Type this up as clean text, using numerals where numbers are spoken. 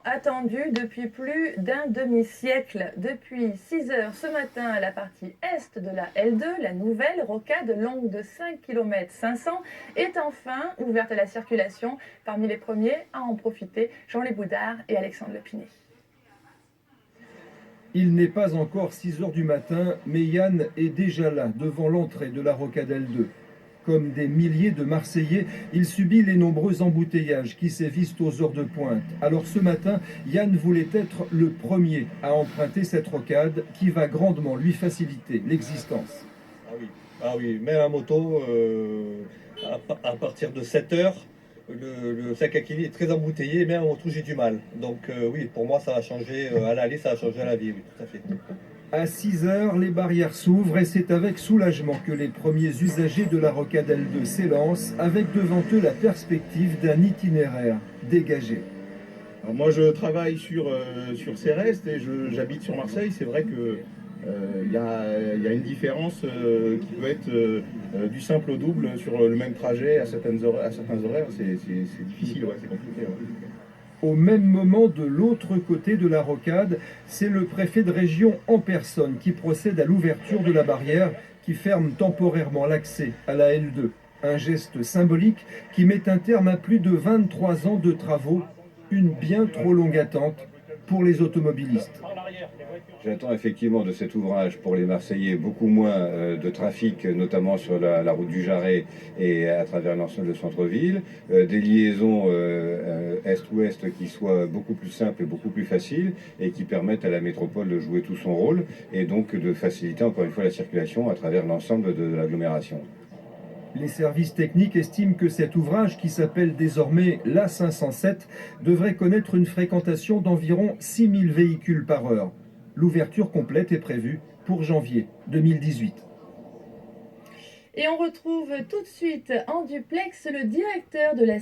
Attendu depuis plus d'un demi-siècle. Depuis 6 heures ce matin, à la partie est de la L2, la nouvelle rocade longue de 5 km 500 est enfin ouverte à la circulation. Parmi les premiers à en profiter, Jean-Louis Boudard et Alexandre Lepiné. Il n'est pas encore 6 heures du matin, mais Yann est déjà là, devant l'entrée de la rocade L2. Comme des milliers de Marseillais, il subit les nombreux embouteillages qui sévissent aux heures de pointe. Alors ce matin, Yann voulait être le premier à emprunter cette rocade qui va grandement lui faciliter l'existence. Ah oui, même à moto, à partir de 7 heures, le Sakakini est très embouteillé, même à moto j'ai du mal. Donc oui, pour moi ça va changer, à l'aller ça va changer à la vie, oui, tout à fait. À 6 heures, les barrières s'ouvrent et c'est avec soulagement que les premiers usagers de la rocade L2 s'élancent, avec devant eux la perspective d'un itinéraire dégagé. Alors moi je travaille sur Céreste et j'habite sur Marseille. C'est vrai que y a une différence qui peut être du simple au double sur le même trajet à certains horaires. C'est difficile, ouais, c'est compliqué. Ouais. Au même moment, de l'autre côté de la rocade, c'est le préfet de région en personne qui procède à l'ouverture de la barrière qui ferme temporairement l'accès à la L2. Un geste symbolique qui met un terme à plus de 23 ans de travaux, une bien trop longue attente pour les automobilistes. J'attends effectivement de cet ouvrage pour les Marseillais beaucoup moins de trafic, notamment sur la route du Jarret et à travers l'ensemble du centre-ville, des liaisons est-ouest qui soient beaucoup plus simples et beaucoup plus faciles et qui permettent à la métropole de jouer tout son rôle et donc de faciliter encore une fois la circulation à travers l'ensemble de l'agglomération. Les services techniques estiment que cet ouvrage, qui s'appelle désormais l'A507, devrait connaître une fréquentation d'environ 6000 véhicules par heure. L'ouverture complète est prévue pour janvier 2018. Et on retrouve tout de suite en duplex le directeur de la